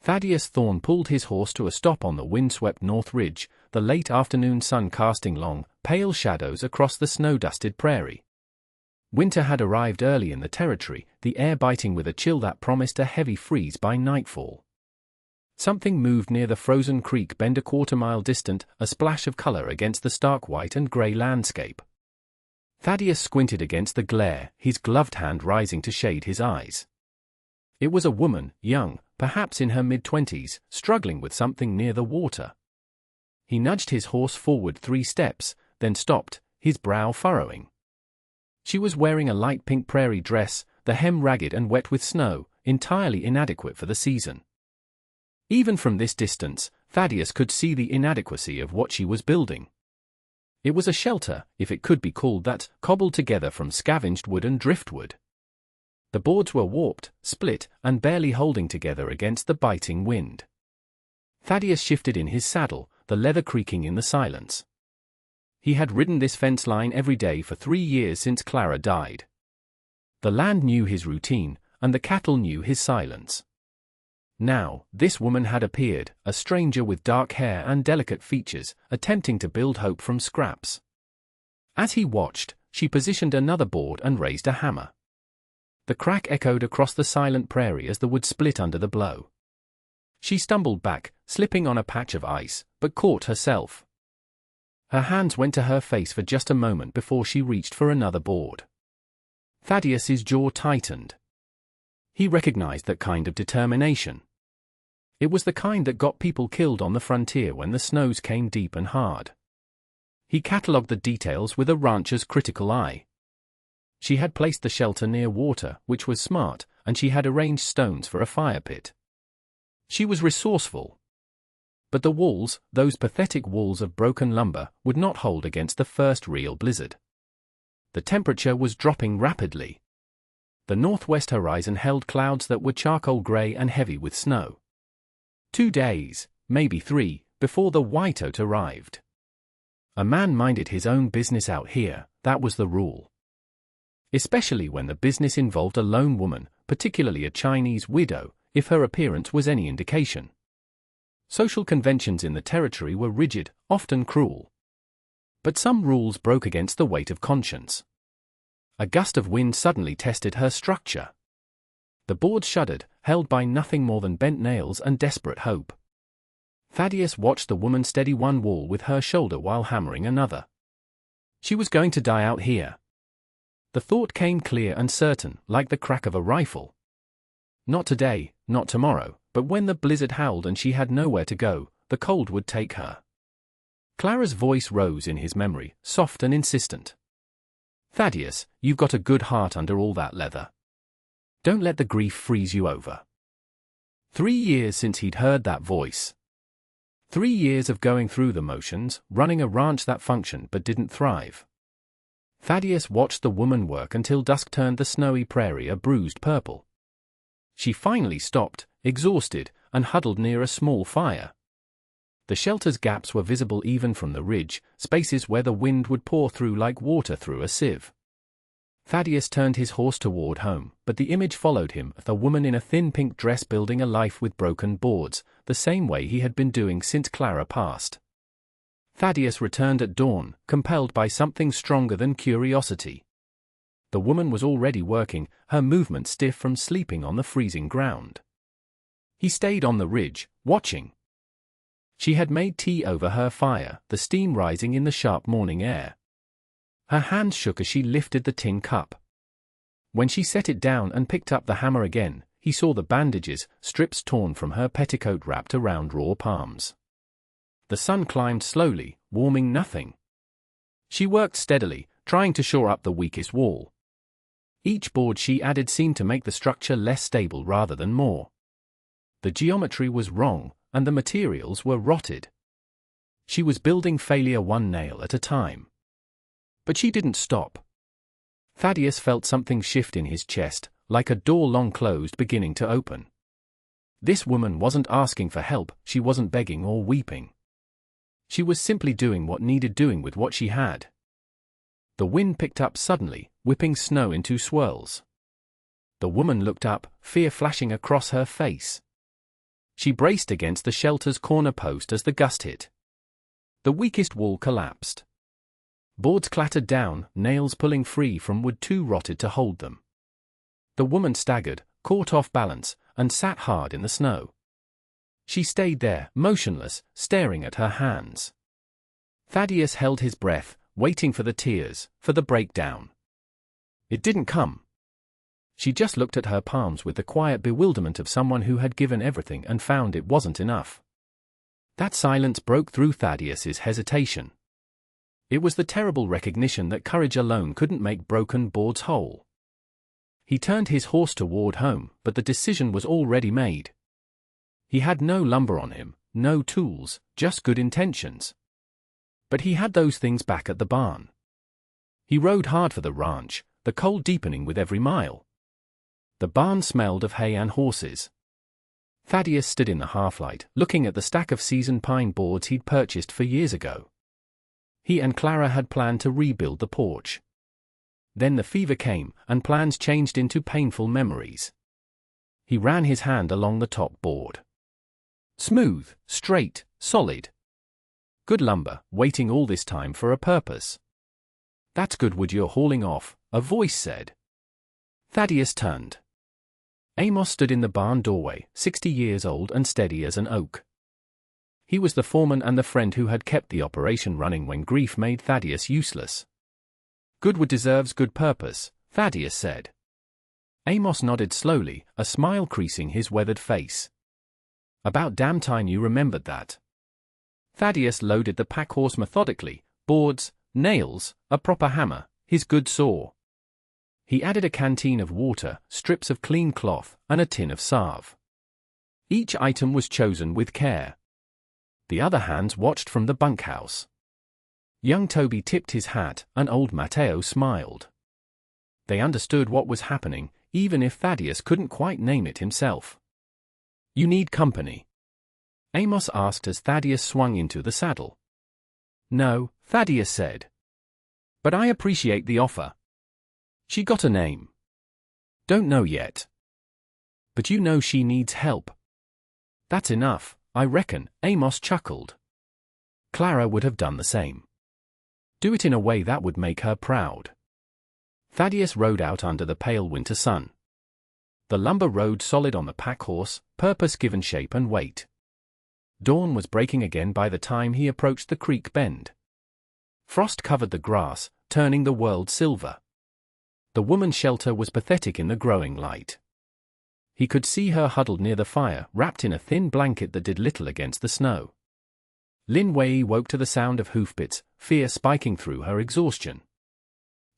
Thaddeus Thorne pulled his horse to a stop on the windswept north ridge, the late afternoon sun casting long, pale shadows across the snow-dusted prairie. Winter had arrived early in the territory, the air biting with a chill that promised a heavy freeze by nightfall. Something moved near the frozen creek bend a quarter-mile distant, a splash of color against the stark white and gray landscape. Thaddeus squinted against the glare, his gloved hand rising to shade his eyes. It was a woman, young, perhaps in her mid-20s, struggling with something near the water. He nudged his horse forward 3 steps, then stopped, his brow furrowing. She was wearing a light pink prairie dress, the hem ragged and wet with snow, entirely inadequate for the season. Even from this distance, Thaddeus could see the inadequacy of what she was building. It was a shelter, if it could be called that, cobbled together from scavenged wood and driftwood. The boards were warped, split, and barely holding together against the biting wind. Thaddeus shifted in his saddle, the leather creaking in the silence. He had ridden this fence line every day for 3 years since Clara died. The land knew his routine, and the cattle knew his silence. Now, this woman had appeared, a stranger with dark hair and delicate features, attempting to build hope from scraps. As he watched, she positioned another board and raised a hammer. The crack echoed across the silent prairie as the wood split under the blow. She stumbled back, slipping on a patch of ice, but caught herself. Her hands went to her face for just a moment before she reached for another board. Thaddeus's jaw tightened. He recognized that kind of determination. It was the kind that got people killed on the frontier when the snows came deep and hard. He catalogued the details with a rancher's critical eye. She had placed the shelter near water, which was smart, and she had arranged stones for a fire pit. She was resourceful. But the walls, those pathetic walls of broken lumber, would not hold against the first real blizzard. The temperature was dropping rapidly. The northwest horizon held clouds that were charcoal gray and heavy with snow. 2 days, maybe 3, before the whiteout arrived. A man minded his own business out here, that was the rule. Especially when the business involved a lone woman, particularly a Chinese widow, if her appearance was any indication. Social conventions in the territory were rigid, often cruel. But some rules broke against the weight of conscience. A gust of wind suddenly tested her structure. The board shuddered, held by nothing more than bent nails and desperate hope. Thaddeus watched the woman steady one wall with her shoulder while hammering another. She was going to die out here. The thought came clear and certain, like the crack of a rifle. Not today, not tomorrow, but when the blizzard howled and she had nowhere to go, the cold would take her. Clara's voice rose in his memory, soft and insistent. "Thaddeus, you've got a good heart under all that leather. Don't let the grief freeze you over." 3 years since he'd heard that voice. 3 years of going through the motions, running a ranch that functioned but didn't thrive. Thaddeus watched the woman work until dusk turned the snowy prairie a bruised purple. She finally stopped, exhausted, and huddled near a small fire. The shelter's gaps were visible even from the ridge, spaces where the wind would pour through like water through a sieve. Thaddeus turned his horse toward home, but the image followed him, a woman in a thin pink dress building a life with broken boards, the same way he had been doing since Clara passed. Thaddeus returned at dawn, compelled by something stronger than curiosity. The woman was already working, her movement stiff from sleeping on the freezing ground. He stayed on the ridge, watching. She had made tea over her fire, the steam rising in the sharp morning air. Her hands shook as she lifted the tin cup. When she set it down and picked up the hammer again, he saw the bandages, strips torn from her petticoat wrapped around raw palms. The sun climbed slowly, warming nothing. She worked steadily, trying to shore up the weakest wall. Each board she added seemed to make the structure less stable rather than more. The geometry was wrong, and the materials were rotted. She was building failure one nail at a time. But she didn't stop. Thaddeus felt something shift in his chest, like a door long closed beginning to open. This woman wasn't asking for help, she wasn't begging or weeping. She was simply doing what needed doing with what she had. The wind picked up suddenly, whipping snow into swirls. The woman looked up, fear flashing across her face. She braced against the shelter's corner post as the gust hit. The weakest wall collapsed. Boards clattered down, nails pulling free from wood too rotted to hold them. The woman staggered, caught off balance, and sat hard in the snow. She stayed there, motionless, staring at her hands. Thaddeus held his breath, waiting for the tears, for the breakdown. It didn't come. She just looked at her palms with the quiet bewilderment of someone who had given everything and found it wasn't enough. That silence broke through Thaddeus's hesitation. It was the terrible recognition that courage alone couldn't make broken boards whole. He turned his horse toward home, but the decision was already made. He had no lumber on him, no tools, just good intentions. But he had those things back at the barn. He rode hard for the ranch, the cold deepening with every mile. The barn smelled of hay and horses. Thaddeus stood in the half-light, looking at the stack of seasoned pine boards he'd purchased for years ago. He and Clara had planned to rebuild the porch. Then the fever came, and plans changed into painful memories. He ran his hand along the top board. Smooth, straight, solid. Good lumber, waiting all this time for a purpose. That's good wood you're hauling off, a voice said. Thaddeus turned. Amos stood in the barn doorway, 60 years old and steady as an oak. He was the foreman and the friend who had kept the operation running when grief made Thaddeus useless. Good wood deserves good purpose, Thaddeus said. Amos nodded slowly, a smile creasing his weathered face. About damn time you remembered that. Thaddeus loaded the pack-horse methodically, boards, nails, a proper hammer, his good saw. He added a canteen of water, strips of clean cloth, and a tin of salve. Each item was chosen with care. The other hands watched from the bunkhouse. Young Toby tipped his hat, and old Matteo smiled. They understood what was happening, even if Thaddeus couldn't quite name it himself. You need company? Amos asked as Thaddeus swung into the saddle. No, Thaddeus said. But I appreciate the offer. She got a name. Don't know yet. But you know she needs help. That's enough, I reckon, Amos chuckled. Clara would have done the same. Do it in a way that would make her proud. Thaddeus rode out under the pale winter sun. The lumber rode solid on the pack-horse, purpose given shape and weight. Dawn was breaking again by the time he approached the creek bend. Frost covered the grass, turning the world silver. The woman's shelter was pathetic in the growing light. He could see her huddled near the fire, wrapped in a thin blanket that did little against the snow. Lin Wei woke to the sound of hoofbeats, fear spiking through her exhaustion.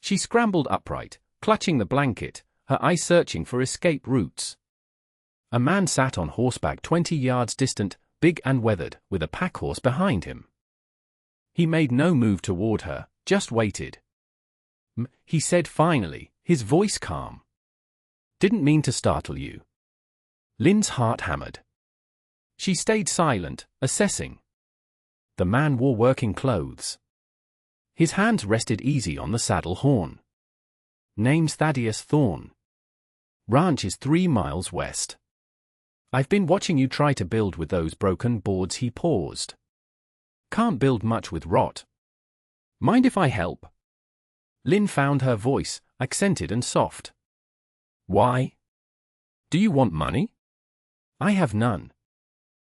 She scrambled upright, clutching the blanket, her eyes searching for escape routes. A man sat on horseback 20 yards distant, big and weathered, with a pack-horse behind him. He made no move toward her, just waited. He said finally, his voice calm. Didn't mean to startle you. Lin's heart hammered. She stayed silent, assessing. The man wore working clothes. His hands rested easy on the saddle horn. Name's Thaddeus Thorne. Ranch is 3 miles west. I've been watching you try to build with those broken boards. He paused. Can't build much with rot. Mind if I help? Lin found her voice, accented and soft. Why? Do you want money? I have none.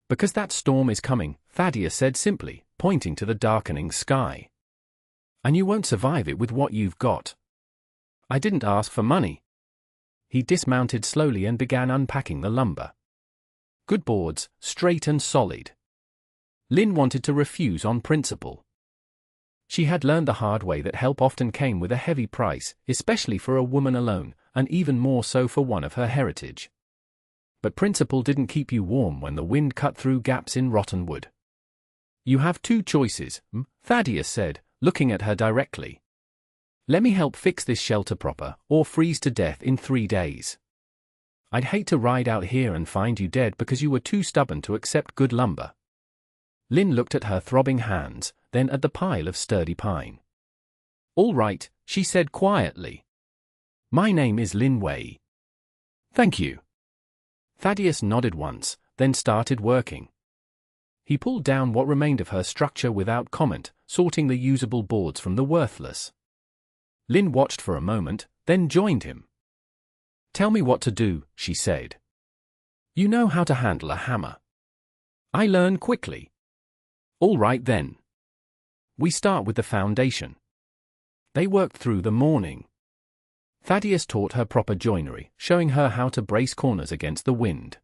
Because that storm is coming, Thaddeus said simply, pointing to the darkening sky. And you won't survive it with what you've got. I didn't ask for money. He dismounted slowly and began unpacking the lumber. Good boards, straight and solid. Lin wanted to refuse on principle. She had learned the hard way that help often came with a heavy price, especially for a woman alone, and even more so for one of her heritage. But principle didn't keep you warm when the wind cut through gaps in rotten wood. You have 2 choices, Thaddeus said, looking at her directly. Let me help fix this shelter proper, or freeze to death in 3 days. I'd hate to ride out here and find you dead because you were too stubborn to accept good lumber. Lin looked at her throbbing hands, then at the pile of sturdy pine. All right, she said quietly. My name is Lin Wei. Thank you. Thaddeus nodded once, then started working. He pulled down what remained of her structure without comment, sorting the usable boards from the worthless. Lynn watched for a moment, then joined him. "Tell me what to do," she said. "You know how to handle a hammer." "I learn quickly." "All right then. We start with the foundation." They worked through the morning. Thaddeus taught her proper joinery, showing her how to brace corners against the wind.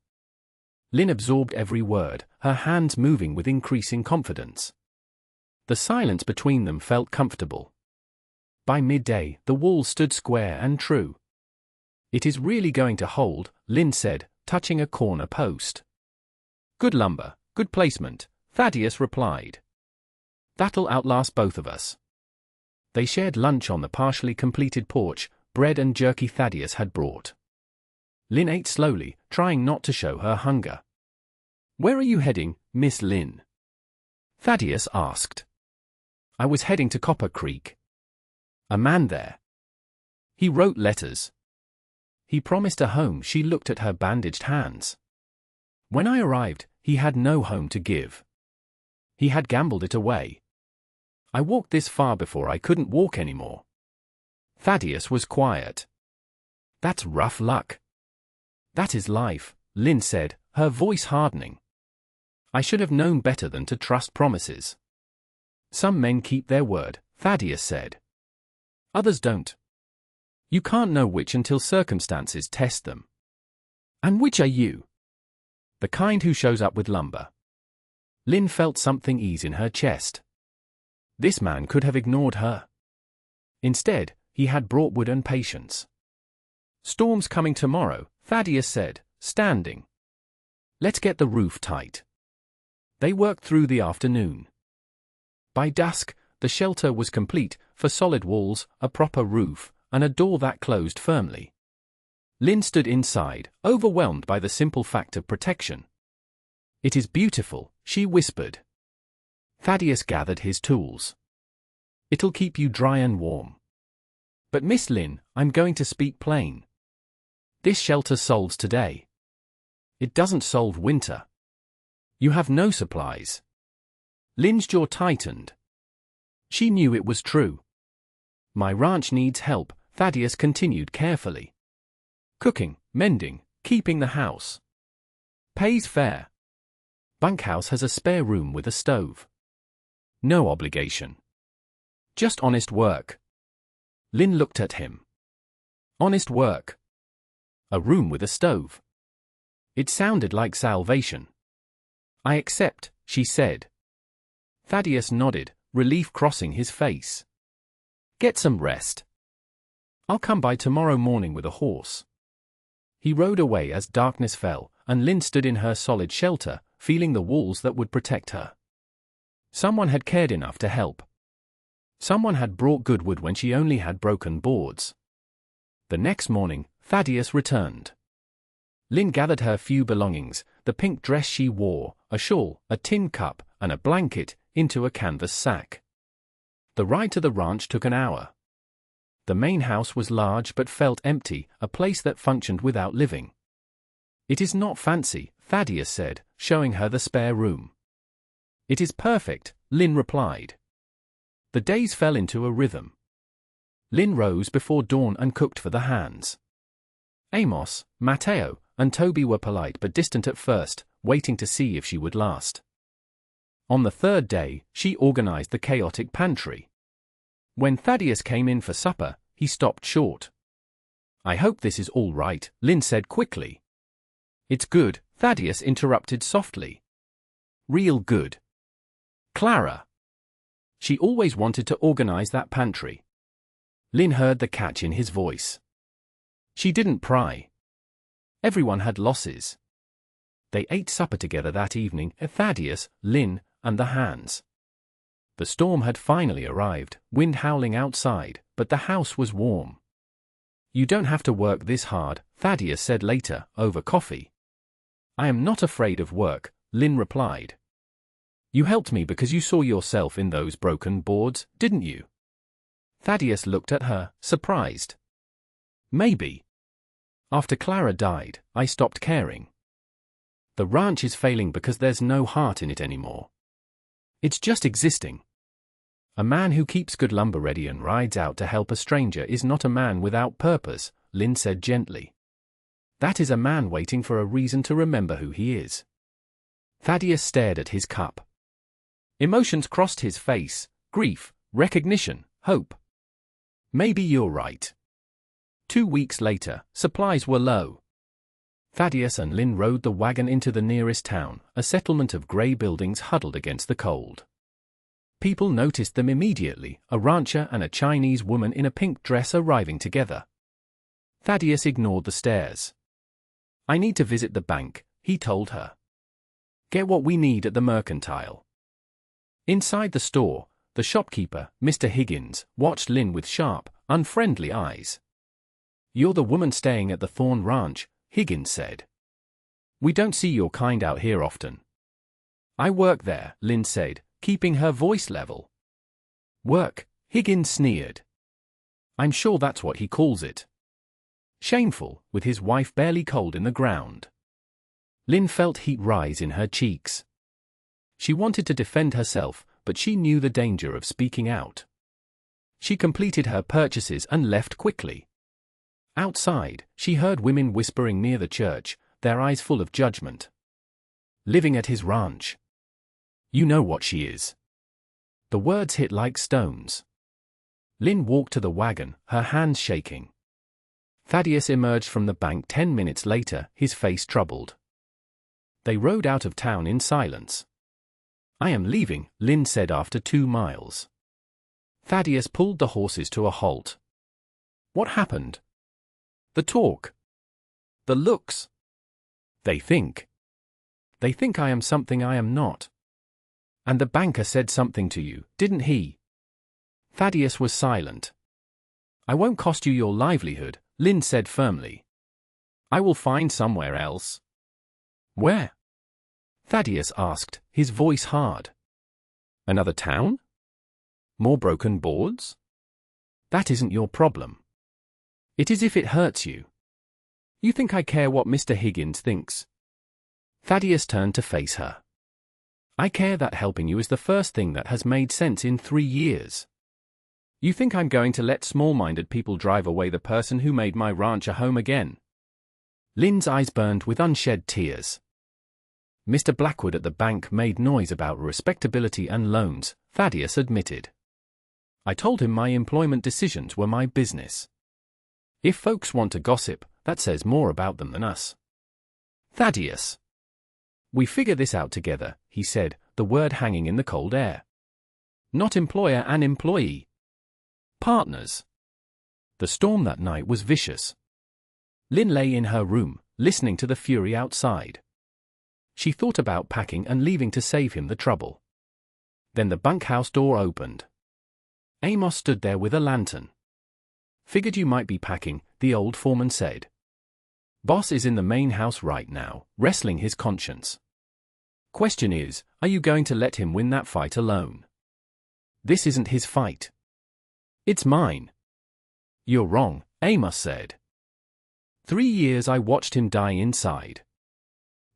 Lynn absorbed every word, her hands moving with increasing confidence. The silence between them felt comfortable. By midday, the wall stood square and true. "It is really going to hold," Lynn said, touching a corner post. "Good lumber, good placement," Thaddeus replied. "That'll outlast both of us." They shared lunch on the partially completed porch, bread and jerky Thaddeus had brought. Lynn ate slowly, trying not to show her hunger. "Where are you heading, Miss Lynn?" Thaddeus asked. "I was heading to Copper Creek." "A man there?" "He wrote letters." "He promised a home." She looked at her bandaged hands. "When I arrived, he had no home to give. He had gambled it away. I walked this far before I couldn't walk anymore." Thaddeus was quiet. "That's rough luck." "That is life," Lynn said, her voice hardening. "I should have known better than to trust promises." "Some men keep their word," Thaddeus said. "Others don't. You can't know which until circumstances test them." "And which are you?" "The kind who shows up with lumber." Lynn felt something ease in her chest. This man could have ignored her. Instead, he had brought wood and patience. "Storm's coming tomorrow," Thaddeus said, standing. "Let's get the roof tight." They worked through the afternoon. By dusk, the shelter was complete, for solid walls, a proper roof, and a door that closed firmly. Lynn stood inside, overwhelmed by the simple fact of protection. "It is beautiful," she whispered. Thaddeus gathered his tools. "It'll keep you dry and warm." "But Miss Lynn, I'm going to speak plain. This shelter solves today. It doesn't solve winter. You have no supplies." Lynn's jaw tightened. She knew it was true. "My ranch needs help," Thaddeus continued carefully. "Cooking, mending, keeping the house. Pays fair. Bunkhouse has a spare room with a stove. No obligation. Just honest work." Lynn looked at him. "Honest work. A room with a stove." It sounded like salvation. "I accept," she said. Thaddeus nodded, relief crossing his face. "Get some rest. I'll come by tomorrow morning with a horse." He rode away as darkness fell, and Lynn stood in her solid shelter, feeling the walls that would protect her. Someone had cared enough to help. Someone had brought good wood when she only had broken boards. The next morning, Thaddeus returned. Lynn gathered her few belongings, the pink dress she wore, a shawl, a tin cup, and a blanket, into a canvas sack. The ride to the ranch took an hour. The main house was large but felt empty, a place that functioned without living. "It is not fancy," Thaddeus said, showing her the spare room. "It is perfect," Lynn replied. The days fell into a rhythm. Lynn rose before dawn and cooked for the hands. Amos, Mateo, and Toby were polite but distant at first, waiting to see if she would last. On the third day, she organized the chaotic pantry. When Thaddeus came in for supper, he stopped short. "I hope this is all right," Lynn said quickly. "It's good," Thaddeus interrupted softly. "Real good. Clara. She always wanted to organize that pantry." Lynn heard the catch in his voice. She didn't pry. Everyone had losses. They ate supper together that evening, Thaddeus, Lynn, and the hands. The storm had finally arrived, wind howling outside, but the house was warm. "You don't have to work this hard," Thaddeus said later, over coffee. "I am not afraid of work," Lynn replied. "You helped me because you saw yourself in those broken boards, didn't you?" Thaddeus looked at her, surprised. "Maybe. After Clara died, I stopped caring." The ranch is failing because there's no heart in it anymore. It's just existing. A man who keeps good lumber ready and rides out to help a stranger is not a man without purpose, Lynn said gently. That is a man waiting for a reason to remember who he is. Thaddeus stared at his cup. Emotions crossed his face: grief, recognition, hope. Maybe you're right. 2 weeks later, supplies were low. Thaddeus and Lynn rode the wagon into the nearest town, a settlement of grey buildings huddled against the cold. People noticed them immediately, a rancher and a Chinese woman in a pink dress arriving together. Thaddeus ignored the stares. I need to visit the bank, he told her. Get what we need at the mercantile. Inside the store, the shopkeeper, Mr. Higgins, watched Lynn with sharp, unfriendly eyes. You're the woman staying at the Thorn Ranch, Higgins said. We don't see your kind out here often. I work there, Lynn said, keeping her voice level. Work, Higgins sneered. I'm sure that's what he calls it. Shameful, with his wife barely cold in the ground. Lynn felt heat rise in her cheeks. She wanted to defend herself, but she knew the danger of speaking out. She completed her purchases and left quickly. Outside, she heard women whispering near the church, their eyes full of judgment. Living at his ranch. You know what she is. The words hit like stones. Lynn walked to the wagon, her hands shaking. Thaddeus emerged from the bank 10 minutes later, his face troubled. They rode out of town in silence. I am leaving, Lynn said after 2 miles. Thaddeus pulled the horses to a halt. What happened? The talk. The looks. They think I am something I am not. And the banker said something to you, didn't he? Thaddeus was silent. I won't cost you your livelihood, Lynn said firmly. I will find somewhere else. Where? Thaddeus asked, his voice hard. Another town? More broken boards? That isn't your problem. It is if it hurts you. You think I care what Mr. Higgins thinks? Thaddeus turned to face her. I care that helping you is the first thing that has made sense in 3 years. You think I'm going to let small-minded people drive away the person who made my ranch a home again? Lynn's eyes burned with unshed tears. Mr. Blackwood at the bank made noise about respectability and loans, Thaddeus admitted. I told him my employment decisions were my business. If folks want to gossip, that says more about them than us. Thaddeus. We figure this out together, he said, the word hanging in the cold air. Not employer and employee. Partners. The storm that night was vicious. Lynn lay in her room, listening to the fury outside. She thought about packing and leaving to save him the trouble. Then the bunkhouse door opened. Amos stood there with a lantern. Figured you might be packing, the old foreman said. Boss is in the main house right now, wrestling his conscience. Question is, are you going to let him win that fight alone? This isn't his fight. It's mine. You're wrong, Amos said. 3 years I watched him die inside.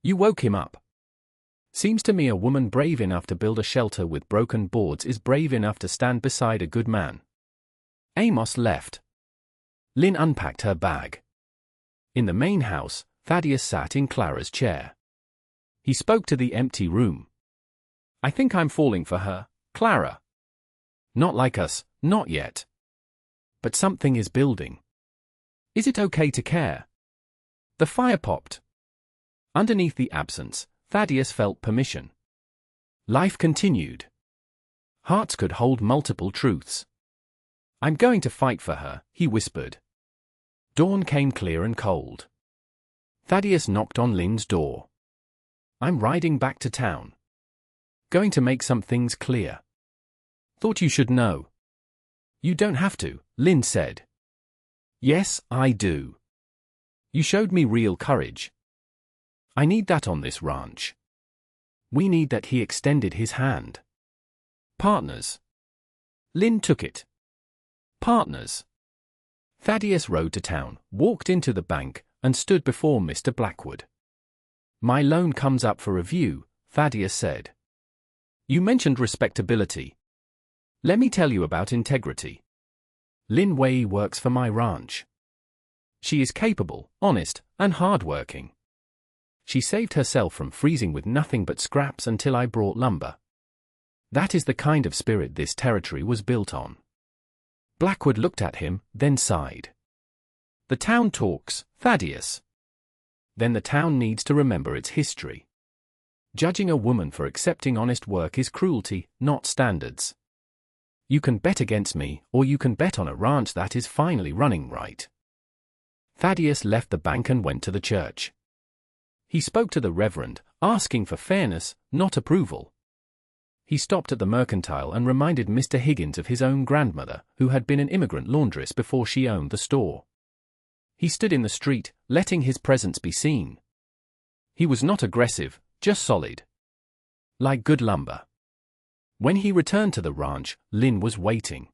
You woke him up. Seems to me a woman brave enough to build a shelter with broken boards is brave enough to stand beside a good man. Amos left. Lynn unpacked her bag. In the main house, Thaddeus sat in Clara's chair. He spoke to the empty room. I think I'm falling for her, Clara. Not like us, not yet. But something is building. Is it okay to care? The fire popped. Underneath the absence, Thaddeus felt permission. Life continued. Hearts could hold multiple truths. I'm going to fight for her, he whispered. Dawn came clear and cold. Thaddeus knocked on Lynn's door. I'm riding back to town. Going to make some things clear. Thought you should know. You don't have to, Lynn said. Yes, I do. You showed me real courage. I need that on this ranch. We need that. He extended his hand. Partners. Lynn took it. Partners. Thaddeus rode to town, walked into the bank, and stood before Mr. Blackwood. My loan comes up for review, Thaddeus said. You mentioned respectability. Let me tell you about integrity. Lin Wei works for my ranch. She is capable, honest, and hardworking. She saved herself from freezing with nothing but scraps until I brought lumber. That is the kind of spirit this territory was built on. Blackwood looked at him, then sighed. The town talks, Thaddeus. Then the town needs to remember its history. Judging a woman for accepting honest work is cruelty, not standards. You can bet against me, or you can bet on a ranch that is finally running right. Thaddeus left the bank and went to the church. He spoke to the reverend, asking for fairness, not approval. He stopped at the mercantile and reminded Mr. Higgins of his own grandmother, who had been an immigrant laundress before she owned the store. He stood in the street, letting his presence be seen. He was not aggressive, just solid. Like good lumber. When he returned to the ranch, Lin was waiting.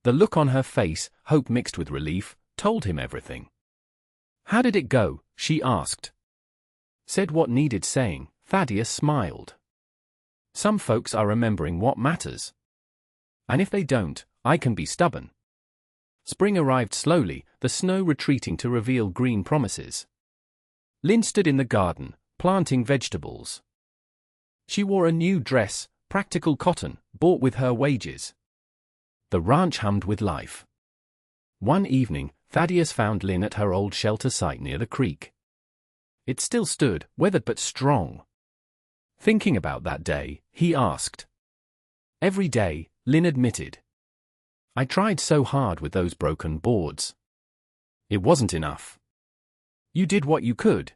The look on her face, hope mixed with relief, told him everything. How did it go? She asked. Said what needed saying, Thaddeus smiled. Some folks are remembering what matters. And if they don't, I can be stubborn. Spring arrived slowly, the snow retreating to reveal green promises. Lin stood in the garden, planting vegetables. She wore a new dress, practical cotton, bought with her wages. The ranch hummed with life. One evening, Thaddeus found Lin at her old shelter site near the creek. It still stood, weathered but strong. Thinking about that day, he asked. Every day, Lin admitted. I tried so hard with those broken boards. It wasn't enough. You did what you could.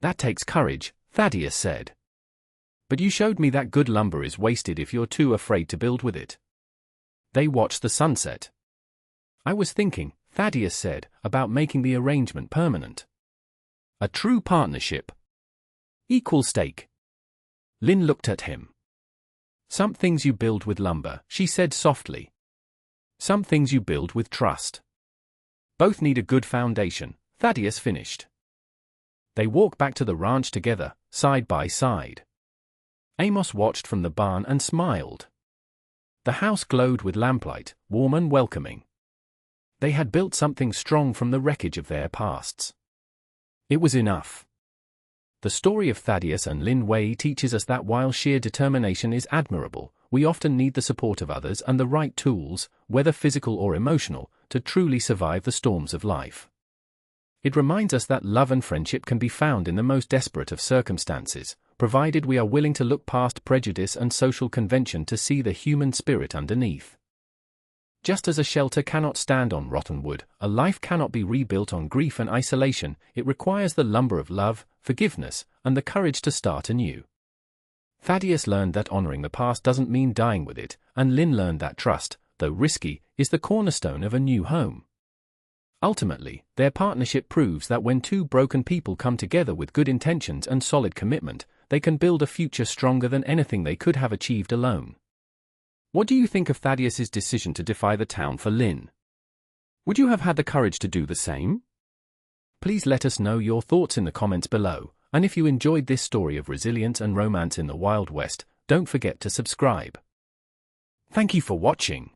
That takes courage, Thaddeus said. But you showed me that good lumber is wasted if you're too afraid to build with it. They watched the sunset. I was thinking, Thaddeus said, about making the arrangement permanent. A true partnership. Equal stake. Lin looked at him. Some things you build with lumber, she said softly. Some things you build with trust. Both need a good foundation, Thaddeus finished. They walked back to the ranch together, side by side. Amos watched from the barn and smiled. The house glowed with lamplight, warm and welcoming. They had built something strong from the wreckage of their pasts. It was enough. The story of Thaddeus and Lin Wei teaches us that while sheer determination is admirable, we often need the support of others and the right tools, whether physical or emotional, to truly survive the storms of life. It reminds us that love and friendship can be found in the most desperate of circumstances, provided we are willing to look past prejudice and social convention to see the human spirit underneath. Just as a shelter cannot stand on rotten wood, a life cannot be rebuilt on grief and isolation. It requires the lumber of love, forgiveness, and the courage to start anew. Thaddeus learned that honoring the past doesn't mean dying with it, and Lin learned that trust, though risky, is the cornerstone of a new home. Ultimately, their partnership proves that when two broken people come together with good intentions and solid commitment, they can build a future stronger than anything they could have achieved alone. What do you think of Thaddeus's decision to defy the town for Lin? Would you have had the courage to do the same? Please let us know your thoughts in the comments below, and if you enjoyed this story of resilience and romance in the Wild West, don't forget to subscribe. Thank you for watching.